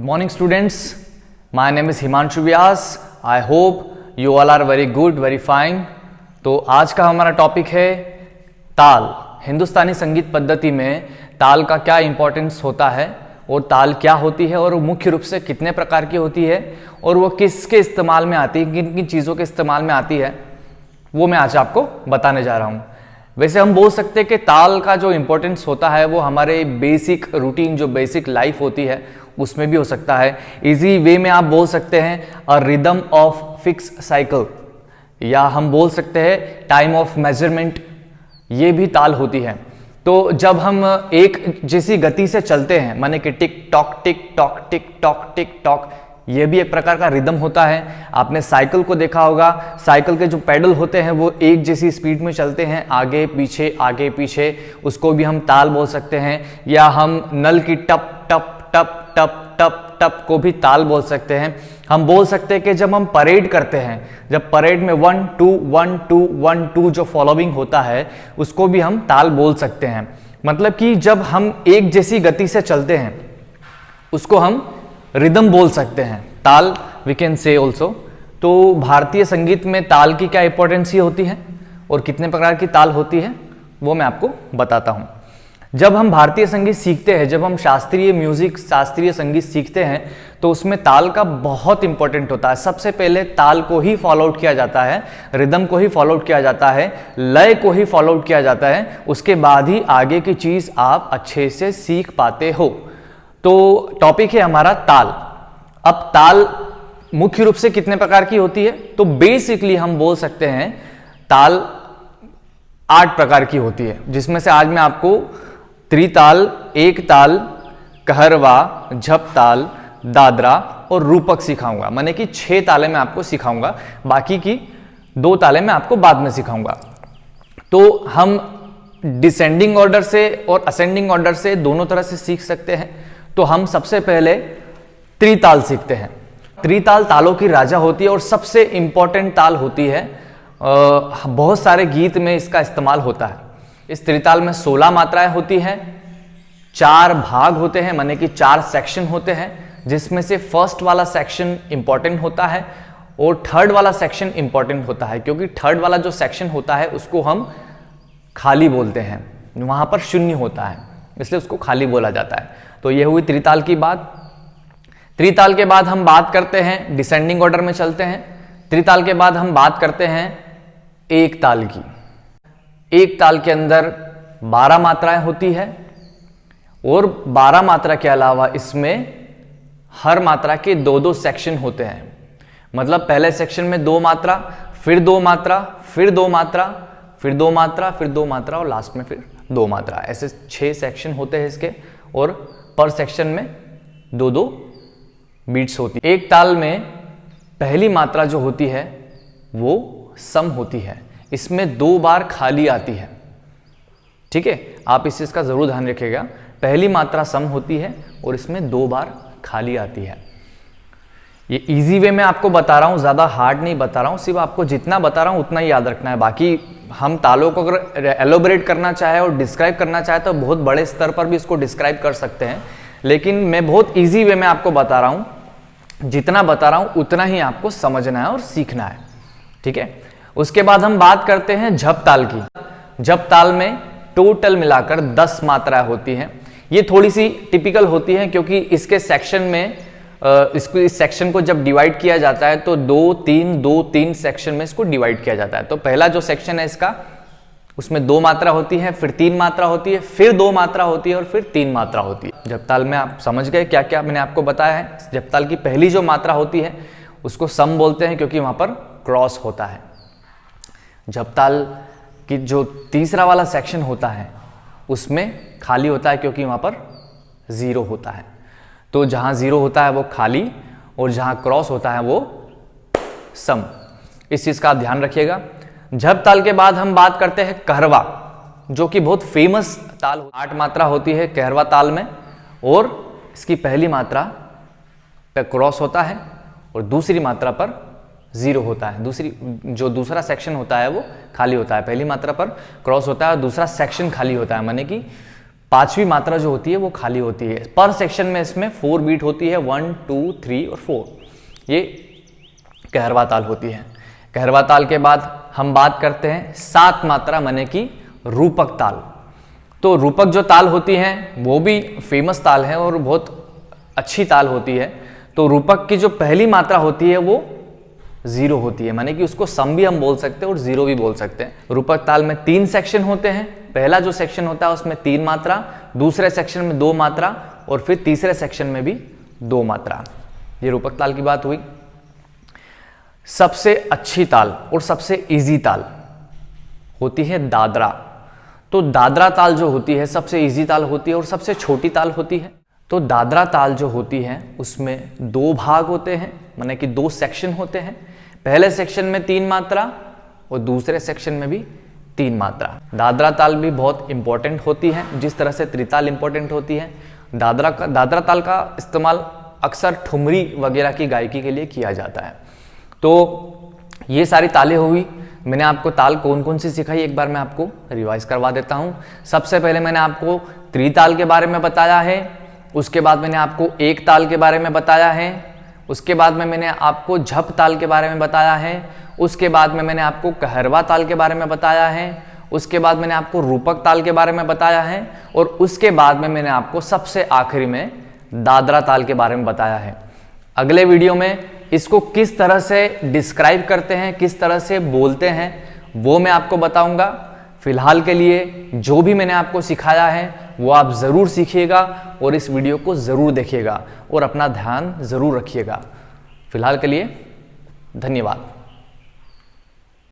Morning students, my name is Himanshu Vyas. I hope you all are very good, very fine. तो आज का हमारा topic है ताल। हिंदुस्तानी संगीत पद्धति में ताल का क्या इंपॉर्टेंस होता है और ताल क्या होती है और मुख्य रूप से कितने प्रकार की होती है और वो किसके इस्तेमाल में आती है, किन किन चीज़ों के इस्तेमाल में आती है, वो मैं आज आपको बताने जा रहा हूँ। वैसे हम बोल सकते हैं कि ताल का जो इम्पोर्टेंस होता है वो हमारे बेसिक रूटीन, जो बेसिक लाइफ होती है उसमें भी हो सकता है। इजी वे में आप बोल सकते हैं अ रिदम ऑफ फिक्स साइकिल, या हम बोल सकते हैं टाइम ऑफ मेजरमेंट, ये भी ताल होती है। तो जब हम एक जैसी गति से चलते हैं, माने कि tick tock tick tock tick tock tick tock, ये भी एक प्रकार का रिदम होता है। आपने साइकिल को देखा होगा, साइकिल के जो पैडल होते हैं वो एक जैसी स्पीड में चलते हैं, आगे पीछे, उसको भी हम ताल बोल सकते हैं। या हम नल की टप टप टप टप टप टप को भी ताल बोल सकते हैं। हम बोल सकते हैं कि जब हम परेड करते हैं, जब परेड में 1 2 1 2 1 2 जो फॉलोइंग होता है उसको भी हम ताल बोल सकते हैं। मतलब कि जब हम एक जैसी गति से चलते हैं उसको हम रिदम बोल सकते हैं, ताल वी कैन से ऑल्सो। तो भारतीय संगीत में ताल की क्या इंपॉर्टेंस होती है और कितने प्रकार की ताल होती है वो मैं आपको बताता हूं। जब हम भारतीय संगीत सीखते हैं, जब हम शास्त्रीय म्यूजिक, शास्त्रीय संगीत सीखते हैं तो उसमें ताल का बहुत इंपॉर्टेंट होता है। सबसे पहले ताल को ही फॉलो आउट किया जाता है, रिदम को ही फॉलो आउट किया जाता है, लय को ही फॉलो आउट किया जाता है, उसके बाद ही आगे की चीज आप अच्छे से सीख पाते हो। तो टॉपिक है हमारा ताल। अब ताल मुख्य रूप से कितने प्रकार की होती है, तो बेसिकली हम बोल सकते हैं ताल 8 प्रकार की होती है, जिसमें से आज मैं आपको त्रिताल, एक ताल, कहरवा, झपताल, दादरा और रूपक सिखाऊंगा। माने कि 6 तालें मैं आपको सिखाऊंगा, बाकी की 2 तालें मैं आपको बाद में सिखाऊंगा। तो हम डिसेंडिंग ऑर्डर से और असेंडिंग ऑर्डर से दोनों तरह से सीख सकते हैं। तो हम सबसे पहले त्रिताल सीखते हैं। त्रिताल तालों की राजा होती है और सबसे इंपॉर्टेंट ताल होती है। बहुत सारे गीत में इसका इस्तेमाल होता है। इस त्रिताल में 16 मात्राएं होती हैं, 4 भाग होते हैं, माने कि 4 सेक्शन होते हैं, जिसमें से फर्स्ट वाला सेक्शन इंपॉर्टेंट होता है और थर्ड वाला सेक्शन इंपॉर्टेंट होता है, क्योंकि थर्ड वाला जो सेक्शन होता है उसको हम खाली बोलते हैं, वहां पर शून्य होता है, इसलिए उसको खाली बोला जाता है। तो यह हुई त्रिताल की बात। त्रिताल के बाद हम बात करते हैं, डिसेंडिंग ऑर्डर में चलते हैं। त्रिताल के बाद हम बात करते हैं एक ताल की। एक ताल के अंदर 12 मात्राएं होती है और 12 मात्रा के अलावा इसमें हर मात्रा के 2-2 सेक्शन होते हैं। मतलब पहले सेक्शन में 2 मात्रा, फिर 2 मात्रा, फिर 2 मात्रा, फिर 2 मात्रा, फिर 2 मात्रा और लास्ट में फिर 2 मात्रा, ऐसे 6 सेक्शन होते हैं इसके। और पर सेक्शन में 2-2 बीट्स होती है। एक ताल में पहली मात्रा जो होती है वो सम होती है, इसमें 2 बार खाली आती है। ठीक है, आप इस चीज का जरूर ध्यान रखिएगा। पहली मात्रा सम होती है और इसमें 2 बार खाली आती है। ये इजी वे में आपको बता रहा हूं, ज्यादा हार्ड नहीं बता रहा हूं, सिर्फ आपको जितना बता रहा हूं उतना ही याद रखना है। बाकी हम तालों को अगर एलोबरेट करना चाहे और डिस्क्राइब करना चाहे तो बहुत बड़े स्तर पर भी इसको डिस्क्राइब कर सकते हैं, लेकिन मैं बहुत इजी वे में आपको बता रहा हूं। जितना बता रहा हूं उतना ही आपको समझना है और सीखना है। ठीक है, उसके बाद हम बात करते हैं झप ताल की। झप ताल में टोटल मिलाकर 10 मात्राएं होती हैं। ये थोड़ी सी टिपिकल होती है क्योंकि इसके सेक्शन में इस सेक्शन को जब डिवाइड किया जाता है तो 2-3 सेक्शन में इसको डिवाइड किया जाता है। तो पहला जो सेक्शन है इसका, उसमें 2 मात्रा होती है, फिर 3 मात्रा होती है, फिर 2 मात्रा होती है और फिर 3 मात्रा होती है। झपताल में आप समझ गए क्या क्या मैंने आपको बताया है। झपताल की पहली जो मात्रा होती है उसको सम बोलते हैं क्योंकि वहां पर क्रॉस होता है। झपताल की जो तीसरा वाला सेक्शन होता है उसमें खाली होता है क्योंकि वहां पर 0 होता है। तो जहां 0 होता है वो खाली और जहां क्रॉस होता है वो सम। इस चीज का आप ध्यान रखिएगा। झप ताल के बाद हम बात करते हैं कहरवा, जो कि बहुत फेमस ताल। 8 मात्रा होती है कहरवा ताल में और इसकी पहली मात्रा पे क्रॉस होता है और दूसरी मात्रा पर 0 होता है। दूसरा सेक्शन होता है वो खाली होता है। पहली मात्रा पर क्रॉस होता है और दूसरा सेक्शन खाली होता है, माने कि पांचवी मात्रा जो होती है वो खाली होती है। पर सेक्शन में इसमें 4 बीट होती है, 1, 2, 3 और 4। ये कहरवा ताल होती है। कहरवा ताल के बाद हम बात करते हैं 7 मात्रा माने कि रूपक ताल। तो रूपक जो ताल होती है वो भी फेमस ताल है और बहुत अच्छी ताल होती है। तो रूपक की जो पहली मात्रा होती है वो 0 होती है, माने कि उसको सम भी हम बोल सकते हैं और 0 भी बोल सकते हैं। रूपक ताल में 3 सेक्शन होते हैं। पहला जो सेक्शन होता है उसमें 3 मात्रा, दूसरे सेक्शन में 2 मात्रा और फिर तीसरे सेक्शन में भी 2 मात्रा। ये रूपक ताल की बात हुई। सबसे अच्छी ताल और सबसे इजी ताल होती है दादरा। तो दादरा ताल जो होती है सबसे इजी ताल होती है और सबसे छोटी ताल होती है। तो दादरा ताल जो होती है उसमें 2 भाग होते हैं, माने कि 2 सेक्शन होते हैं। पहले सेक्शन में 3 मात्रा और दूसरे सेक्शन में भी 3 मात्रा। दादरा ताल भी बहुत इंपॉर्टेंट होती है, जिस तरह से त्रिताल इंपॉर्टेंट होती है। दादरा ताल का इस्तेमाल अक्सर ठुमरी वगैरह की गायकी के लिए किया जाता है। तो ये सारी तालें हुई। मैंने आपको ताल कौन कौन सी सिखाई एक बार मैं आपको रिवाइज करवा देता हूँ। सबसे पहले मैंने आपको त्रिताल के बारे में बताया है, उसके बाद मैंने आपको एक ताल के बारे में बताया है, उसके बाद में मैंने आपको झप ताल के बारे में बताया है, उसके बाद में मैंने आपको कहरवा ताल के बारे में बताया है, उसके बाद मैंने आपको रूपक ताल के बारे में बताया है और उसके बाद में मैंने आपको सबसे आखिरी में दादरा ताल के बारे में बताया है। अगले वीडियो में इसको किस तरह से डिस्क्राइब करते हैं, किस तरह से बोलते हैं, वो मैं आपको बताऊंगा। फिलहाल के लिए जो भी मैंने आपको सिखाया है वो आप ज़रूर सीखिएगा और इस वीडियो को ज़रूर देखिएगा और अपना ध्यान ज़रूर रखिएगा। फिलहाल के लिए धन्यवाद।